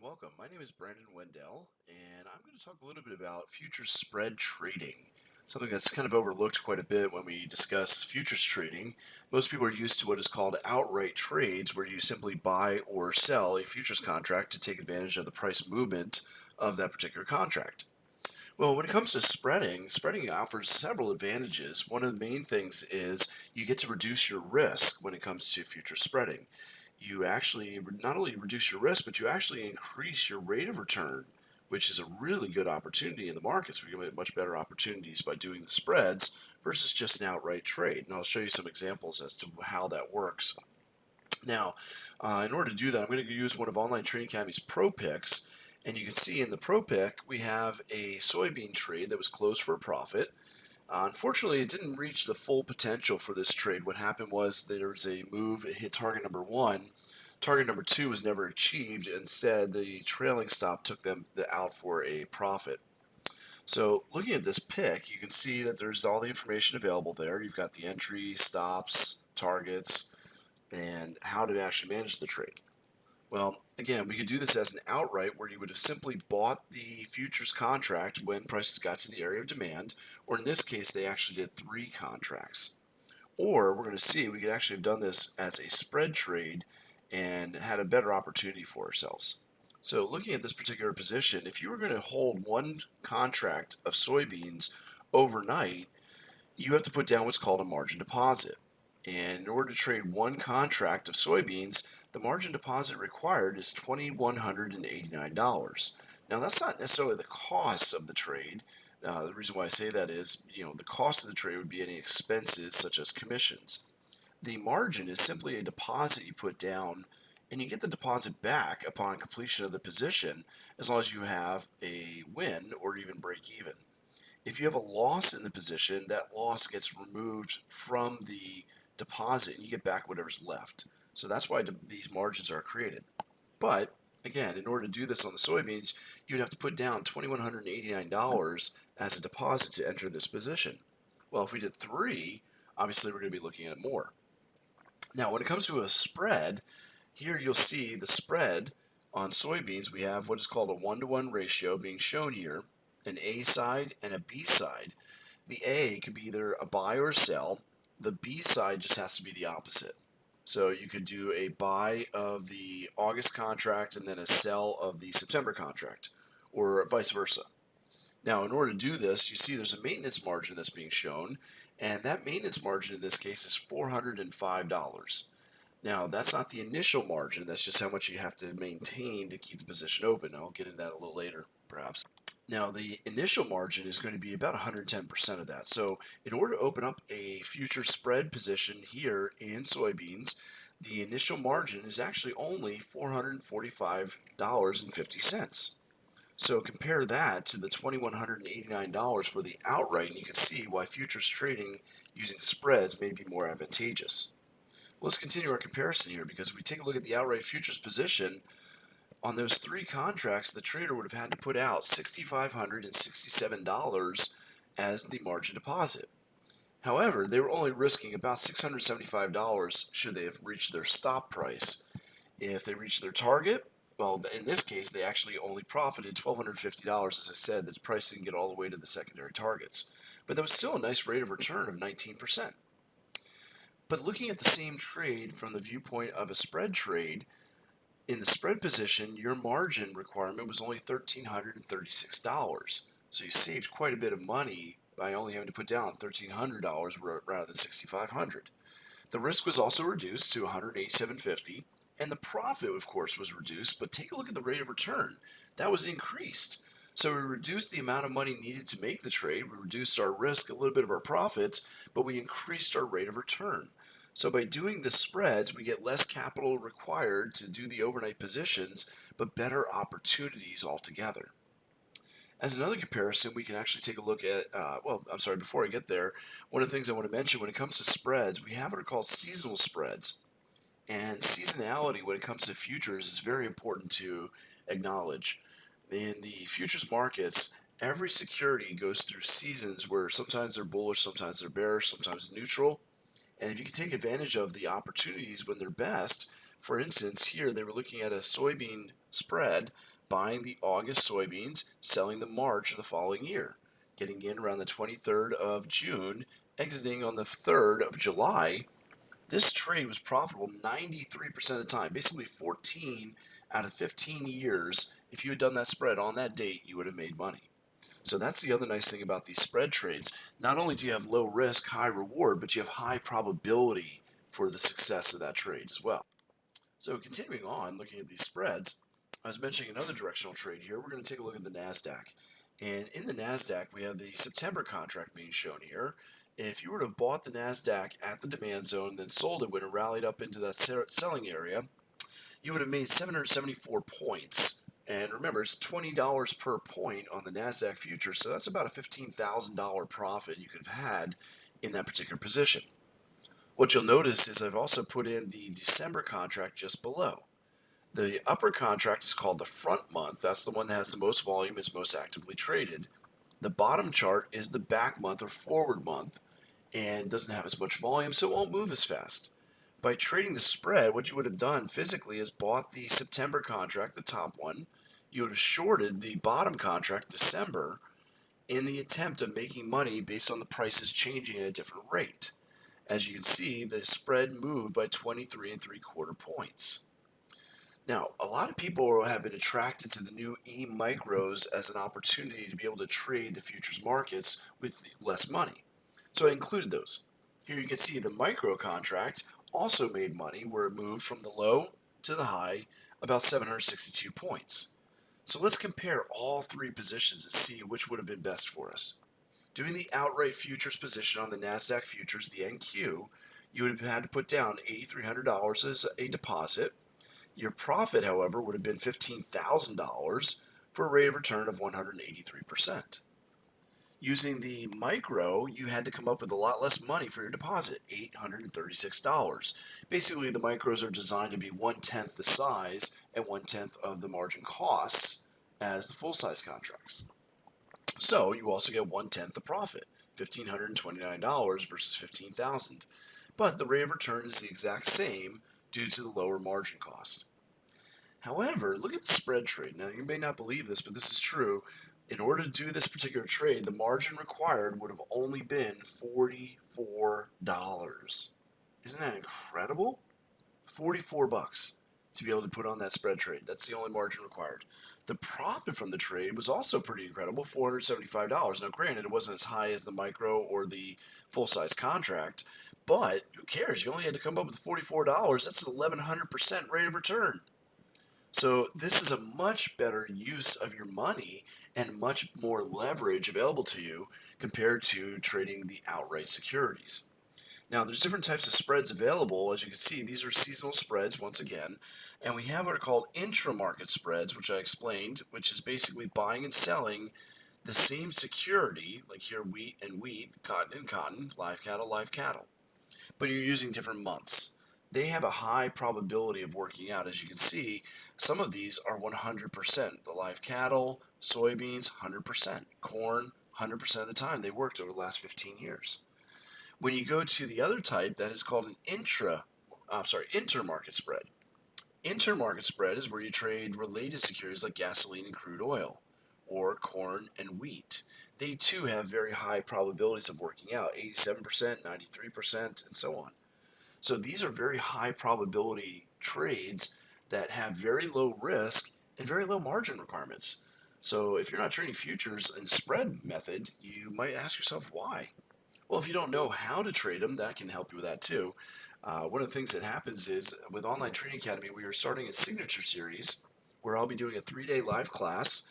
welcome. My name is Brandon Wendell, and I'm going to talk a little bit about futures spread trading, something that's kind of overlooked quite a bit when we discuss futures trading. Most people are used to what is called outright trades, where you simply buy or sell a futures contract to take advantage of the price movement of that particular contract. Well, when it comes to spreading offers several advantages. One of the main things is you get to reduce your risk when it comes to future spreading. You actually not only reduce your risk, but you actually increase your rate of return, which is a really good opportunity in the markets. We can get much better opportunities by doing the spreads versus just an outright trade. And I'll show you some examples as to how that works. Now, in order to do that, I'm going to use one of Online Trading Academy's Pro Picks. And you can see in the Pro Pick, we have a soybean trade that was closed for a profit. Unfortunately, it didn't reach the full potential for this trade. What happened was there was a move, it hit target number one. Target number two was never achieved. Instead, the trailing stop took them out for a profit. So looking at this pick, you can see that there's all the information available there. You've got the entry, stops, targets, and how to actually manage the trade. Well, again, we could do this as an outright where you would have simply bought the futures contract when prices got to the area of demand, or in this case, they actually did 3 contracts. Or we're going to see we could actually have done this as a spread trade and had a better opportunity for ourselves. So looking at this particular position, if you were going to hold one contract of soybeans overnight, you have to put down what's called a margin deposit. And in order to trade one contract of soybeans, the margin deposit required is $2,189. Now, that's not necessarily the cost of the trade. The reason why I say that is, the cost of the trade would be any expenses such as commissions. The margin is simply a deposit you put down, and you get the deposit back upon completion of the position as long as you have a win or even break even. If you have a loss in the position, that loss gets removed from the deposit and you get back whatever's left. So that's why these margins are created. But again, in order to do this on the soybeans, you'd have to put down $2,189 as a deposit to enter this position. Well, if we did 3, obviously we're going to be looking at more. Now, when it comes to a spread, here you'll see the spread on soybeans. We have what is called a 1-to-1 ratio being shown here, an A side and a B side. The A can be either a buy or a sell. The B side just has to be the opposite. So you could do a buy of the August contract and then a sell of the September contract, or vice versa. Now, in order to do this, you see there's a maintenance margin that's being shown, and that maintenance margin in this case is $405. Now, that's not the initial margin, that's just how much you have to maintain to keep the position open. I'll get into that a little later, perhaps. Now, the initial margin is going to be about 110% of that. So in order to open up a future spread position here in soybeans, the initial margin is actually only $445.50. So compare that to the $2,189 for the outright, and you can see why futures trading using spreads may be more advantageous. Let's continue our comparison here, because if we take a look at the outright futures position, on those 3 contracts, the trader would have had to put out $6,567 as the margin deposit. However, they were only risking about $675 should they have reached their stop price. If they reached their target, well, in this case, they actually only profited $1,250. As I said, the price didn't get all the way to the secondary targets. But that was still a nice rate of return of 19%. But looking at the same trade from the viewpoint of a spread trade, in the spread position, your margin requirement was only $1,336. So you saved quite a bit of money by only having to put down $1,300 rather than $6,500. The risk was also reduced to $187.50, and the profit, of course, was reduced, but take a look at the rate of return. That was increased. So we reduced the amount of money needed to make the trade, we reduced our risk, a little bit of our profits, but we increased our rate of return. So by doing the spreads, we get less capital required to do the overnight positions, but better opportunities altogether. As another comparison, we can actually take a look at, before I get there, one of the things I want to mention when it comes to spreads, we have what are called seasonal spreads. And seasonality when it comes to futures is very important to acknowledge. In the futures markets, every security goes through seasons where sometimes they're bullish, sometimes they're bearish, sometimes neutral. And if you can take advantage of the opportunities when they're best For instance, here they were looking at a soybean spread, buying the August soybeans, selling the March of the following year, getting in around the 23rd of June, exiting on the 3rd of July. This trade was profitable 93% of the time, basically 14 out of 15 years. If you had done that spread on that date, you would have made money. So that's the other nice thing about these spread trades. Not only do you have low risk, high reward, but you have high probability for the success of that trade as well. So continuing on, looking at these spreads, I was mentioning another directional trade here. We're going to take a look at the Nasdaq. And in the Nasdaq, we have the September contract being shown here. If you were to have bought the Nasdaq at the demand zone and then sold it when it rallied up into that selling area, you would have made 774 points. And remember, it's $20 per point on the Nasdaq future, so that's about a $15,000 profit you could have had in that particular position. What you'll notice is I've also put in the December contract just below. The upper contract is called the front month. That's the one that has the most volume, is most actively traded. The bottom chart is the back month or forward month and doesn't have as much volume, so it won't move as fast. By trading the spread, what you would have done physically is bought the September contract, the top one. You would have shorted the bottom contract, December, in the attempt of making money based on the prices changing at a different rate. As you can see, the spread moved by 23.75 points. Now, a lot of people have been attracted to the new E-micros as an opportunity to be able to trade the futures markets with less money. So I included those. Here you can see the micro contract also made money where it moved from the low to the high about 762 points. So let's compare all three positions and see which would have been best for us. Doing the outright futures position on the Nasdaq futures, the NQ, you would have had to put down $8,300 as a deposit. Your profit, however, would have been $15,000 for a rate of return of 183%. Using the micro, you had to come up with a lot less money for your deposit, $836. Basically, the micros are designed to be 1/10 the size and 1/10 of the margin costs as the full-size contracts. So you also get 1/10 the profit, $1,529 versus $15,000. But the rate of return is the exact same due to the lower margin cost. However, look at the spread trade. Now, you may not believe this, but this is true. In order to do this particular trade, the margin required would have only been $44. Isn't that incredible? 44 bucks to be able to put on that spread trade. That's the only margin required. The profit from the trade was also pretty incredible, $475. Now, granted, it wasn't as high as the micro or the full-size contract, but who cares? You only had to come up with $44. That's an 1,100% rate of return. So this is a much better use of your money and much more leverage available to you compared to trading the outright securities. Now, there's different types of spreads available. As you can see, these are seasonal spreads once again, and we have what are called intra-market spreads, which I explained, which is basically buying and selling the same security, like here wheat and wheat, cotton and cotton, live cattle, but you're using different months. They have a high probability of working out. As you can see, some of these are 100%. The live cattle, soybeans, 100%. Corn, 100% of the time. They worked over the last 15 years. When you go to the other type, that is called an intermarket spread. Intermarket spread is where you trade related securities like gasoline and crude oil, or corn and wheat. They too have very high probabilities of working out, 87%, 93%, and so on. So these are very high probability trades that have very low risk and very low margin requirements. So if you're not trading futures in spread method, you might ask yourself why. Well, if you don't know how to trade them, that can help you with that too. One of the things that happens is with Online Trading Academy, we are starting a signature series where I'll be doing a 3-day live class,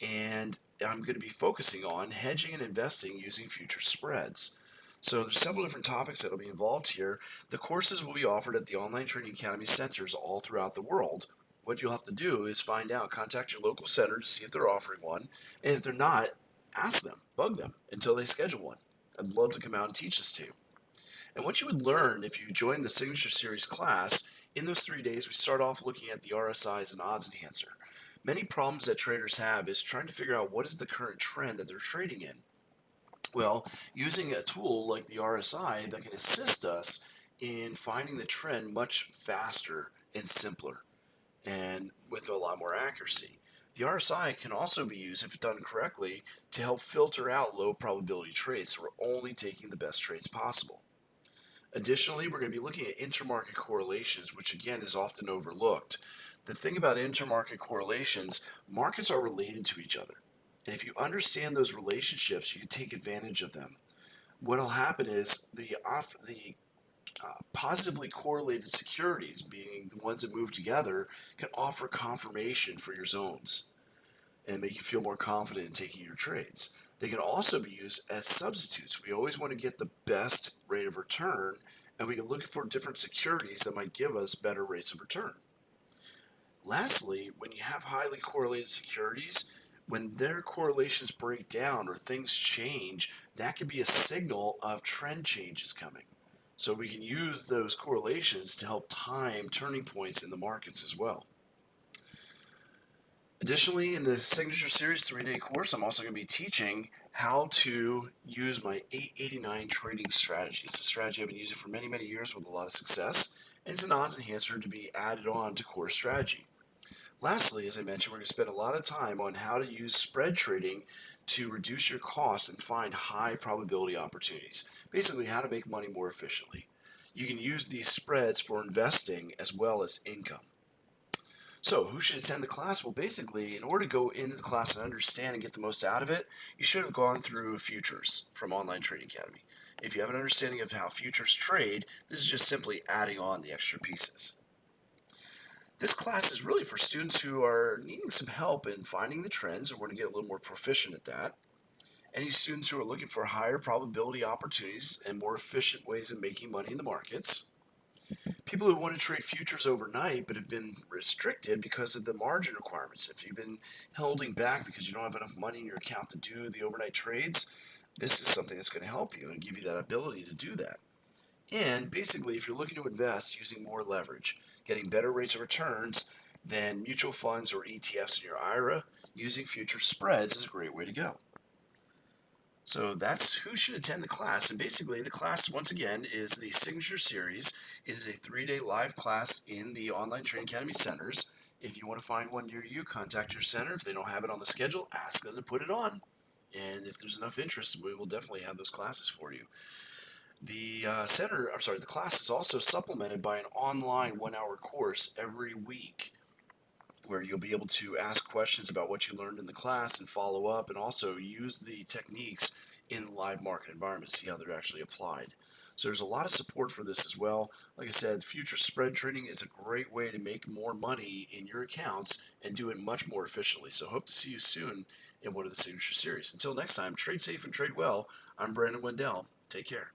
and I'm going to be focusing on hedging and investing using future spreads. So there's several different topics that will be involved here. The courses will be offered at the Online Trading Academy centers all throughout the world. What you'll have to do is find out, contact your local center to see if they're offering one, and if they're not, ask them, bug them until they schedule one. I'd love to come out and teach this to you. And what you would learn if you join the Signature Series class, in those 3 days, we start off looking at the RSIs and odds enhancer. Many problems that traders have is trying to figure out what is the current trend that they're trading in. Well, using a tool like the RSI that can assist us in finding the trend much faster and simpler, and with a lot more accuracy. The RSI can also be used, if done correctly, to help filter out low probability trades, so we're only taking the best trades possible. Additionally, we're going to be looking at intermarket correlations, which again is often overlooked. The thing about intermarket correlations, markets are related to each other. And if you understand those relationships, you can take advantage of them. What will happen is the positively correlated securities, being the ones that move together, can offer confirmation for your zones and make you feel more confident in taking your trades. They can also be used as substitutes. We always want to get the best rate of return, and we can look for different securities that might give us better rates of return. Lastly, when you have highly correlated securities, when their correlations break down or things change, that can be a signal of trend changes coming. So we can use those correlations to help time turning points in the markets as well. Additionally, in the Signature Series 3-day course, I'm also going to be teaching how to use my 889 trading strategy. It's a strategy I've been using for many, many years with a lot of success, and it's an odds enhancer to be added on to core strategy. Lastly, as I mentioned, we're going to spend a lot of time on how to use spread trading to reduce your costs and find high probability opportunities. Basically, how to make money more efficiently. You can use these spreads for investing as well as income. So, who should attend the class? Well, basically, in order to go into the class and understand and get the most out of it, you should have gone through futures from Online Trading Academy. If you have an understanding of how futures trade, this is just simply adding on the extra pieces. This class is really for students who are needing some help in finding the trends and want to get a little more proficient at that. Any students who are looking for higher probability opportunities and more efficient ways of making money in the markets. People who want to trade futures overnight but have been restricted because of the margin requirements. If you've been holding back because you don't have enough money in your account to do the overnight trades, this is something that's going to help you and give you that ability to do that. And basically, if you're looking to invest using more leverage, getting better rates of returns than mutual funds or ETFs in your IRA, using future spreads is a great way to go. So that's who should attend the class. And basically, the class, once again, is the Signature Series. It is a 3-day live class in the Online Trading Academy centers. If you want to find one near you, contact your center. If they don't have it on the schedule, ask them to put it on. And if there's enough interest, we will definitely have those classes for you. The class is also supplemented by an online 1-hour course every week where you'll be able to ask questions about what you learned in the class and follow up, and also use the techniques in the live market environment, see how they're actually applied. So there's a lot of support for this as well. Like I said, future spread trading is a great way to make more money in your accounts and do it much more efficiently. So hope to see you soon in one of the Signature Series. Until next time, trade safe and trade well. I'm Brandon Wendell. Take care.